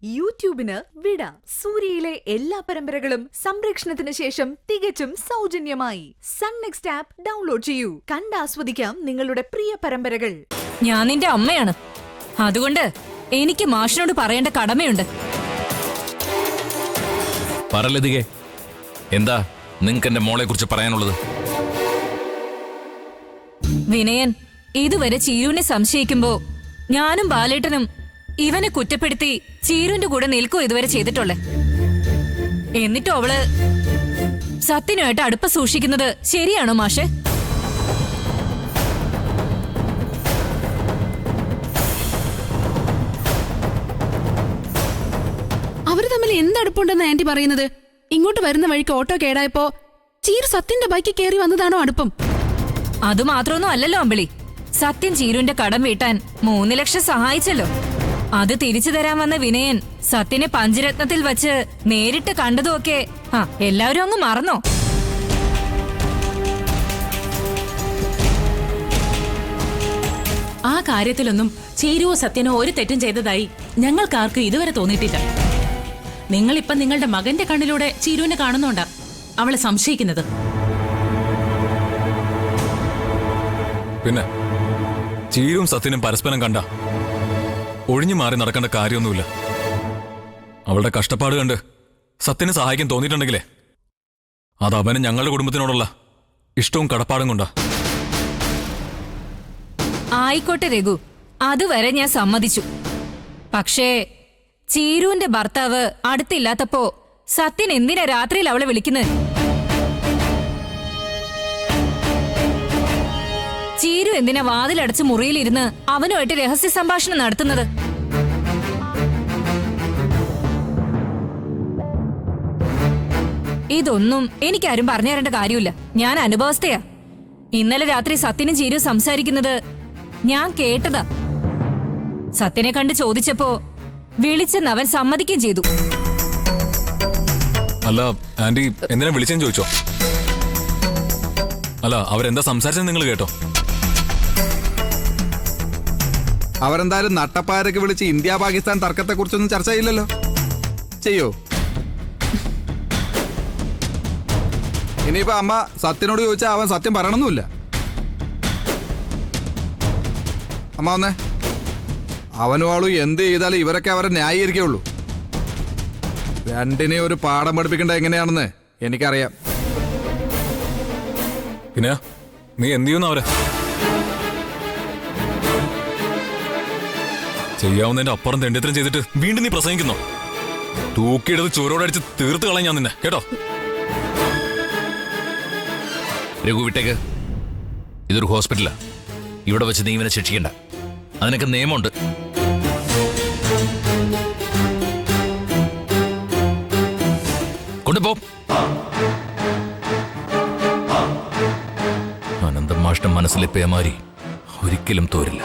യൂട്യൂബിന് വിട. സൂര്യയിലെ എല്ലാ പരമ്പരകളും സംരക്ഷണത്തിന് ശേഷം തികച്ചും സൗജന്യമായി സൺ നെക്സ്റ്റ് ആപ്പ് ഡൗൺലോഡ് ചെയ്യൂ. കണ്ടാസ്വദിക്കാം നിങ്ങളുടെ പ്രിയ പരമ്പരകൾ. ഞാൻ നിന്റെ അമ്മയാണ്, അതുകൊണ്ട് എനിക്ക് മാഷിനോട് പറയേണ്ട കടമയുണ്ട്. പറലതികെ, എന്താ നിങ്ങക്ക് എന്റെ മോളെ കുറിച്ച് പറയാനുള്ളത്? വിനയൻ ഇതുവരെ ചീരുവിനെ സംശയിക്കുമ്പോ ഞാനും ബാലേട്ടനും ഇവനെ കുറ്റപ്പെടുത്തി ചീരുവിന്റെ കൂടെ നിൽക്കോ ഇതുവരെ ചെയ്തിട്ടുള്ളേ. എന്നിട്ടും അവള് സത്യനുമായിട്ട് അടുപ്പം സൂക്ഷിക്കുന്നത് ശരിയാണോ മാഷെ? അവര് തമ്മിൽ എന്തടുപ്പുണ്ടെന്ന് ആന്റി പറയുന്നത്? ഇങ്ങോട്ട് വരുന്ന വഴിക്ക് ഓട്ടോ കേടായപ്പോ ചീരു സത്യന്റെ ബൈക്കിൽ കയറി വന്നതാണോ അടുപ്പം? അത് മാത്രമൊന്നും അല്ലല്ലോ അമ്പിളി. സത്യൻ ചീരുവിന്റെ കടം വീട്ടാൻ 3 ലക്ഷം സഹായിച്ചല്ലോ. അത് തിരിച്ചു തരാൻ വന്ന വിനയൻ സത്യനെ പഞ്ചരത്നത്തിൽ വച്ച് നേരിട്ട് കണ്ടതുമൊക്കെ എല്ലാവരും അങ്ങ് മറന്നോ? ആ കാര്യത്തിലൊന്നും ചീരുവോ സത്യനോ ഒരു തെറ്റും ചെയ്തതായി ഞങ്ങൾക്കാർക്കും ഇതുവരെ തോന്നിയിട്ടില്ല. നിങ്ങളിപ്പം നിങ്ങളുടെ മകന്റെ കണ്ണിലൂടെ ചീരുവിനെ കാണുന്നോണ്ടാ അവളെ സംശയിക്കുന്നത്. പിന്നെ ചീരും സത്യനും പരസ്പരം കണ്ട ഒഴിഞ്ഞു മാറി നടക്കേണ്ട കാര്യമൊന്നുമില്ല. അവളുടെ കഷ്ടപ്പാട് കണ്ട് സത്യനെ സഹായിക്കാൻ തോന്നിയിട്ടുണ്ടെങ്കിലേ അത് അവന് ഞങ്ങളുടെ കുടുംബത്തിനോടുള്ള ഇഷ്ടവും കടപ്പാടും കൊണ്ടാ. ആയിക്കോട്ടെ രഘു, അതുവരെ ഞാൻ സമ്മതിച്ചു. പക്ഷേ ചീരുവിന്റെ ഭർത്താവ് അടുത്തില്ലാത്തപ്പോ സത്യൻ എന്തിനാ രാത്രിയിൽ അവളെ വിളിക്കുന്നത്? ചീരു എന്തിനാ വാതിലടച്ച് മുറിയിലിരുന്ന് അവനുമായിട്ട് രഹസ്യ സംഭാഷണം നടത്തുന്നത്? ഇതൊന്നും എനിക്കാരും പറഞ്ഞു തരേണ്ട കാര്യമില്ല. ഞാൻ അനുഭവസ്ഥയാ. ഇന്നലെ രാത്രി സത്യനും ചീരു സംസാരിക്കുന്നത് ഞാൻ കേട്ടതാ. സത്യനെ കണ്ട് ചോദിച്ചപ്പോ വിളിച്ചെന്ന് അവൻ സമ്മതിക്കുകയും ചെയ്തു. അല്ല ആന്റി, എന്തിനാ വിളിച്ചെന്ന് ചോദിച്ചോ? അല്ല, അവരെന്താ സംസാരിച്ചെന്ന് നിങ്ങൾ കേട്ടോ? അവരെന്തായാലും നട്ടപ്പാരൊക്കെ വിളിച്ച് ഇന്ത്യ പാകിസ്ഥാൻ തർക്കത്തെ കുറിച്ചൊന്നും ചർച്ച ചെയ്യില്ലല്ലോ. ചെയ്യോ? ഇനിയിപ്പോ അമ്മ സത്യനോട് ചോദിച്ചാൽ അവൻ സത്യം പറയണമെന്നില്ല. അമ്മ വന്നേ. അവനും ആളും എന്ത് ചെയ്താലും ഇവരൊക്കെ അവരെ ന്യായീകരിക്കുള്ളൂ. രണ്ടിനെ ഒരു പാഠം പഠിപ്പിക്കേണ്ട എങ്ങനെയാണെന്ന് എനിക്കറിയാം. പിന്നെ നീ എന്ത് ചെയ്യുന്നു? അവരെ ചെയ്യാവുന്നതിന്റെ അപ്പുറം തെണ്ടിത്തരം ചെയ്തിട്ട് വീണ്ടും നീ പ്രസംഗിക്കുന്നോ? തൂക്കിയെടുത്ത് ചോരോടടിച്ച് തീർത്ത് കളയാൻ ഞാൻ നിന്നെ, കേട്ടോ? രഘു, വിട്ടേക്ക്. ഇതൊരു ഹോസ്പിറ്റലാ. ഇവിടെ വെച്ച് നീ ഇവനെ ശിക്ഷിക്കണ്ട. അതിനൊക്കെ നിയമമുണ്ട്. കൊണ്ടുപോ. അനന്തം മാഷ്ടം മനസ്സിലെ പേമാരി ഒരിക്കലും തോരില്ല.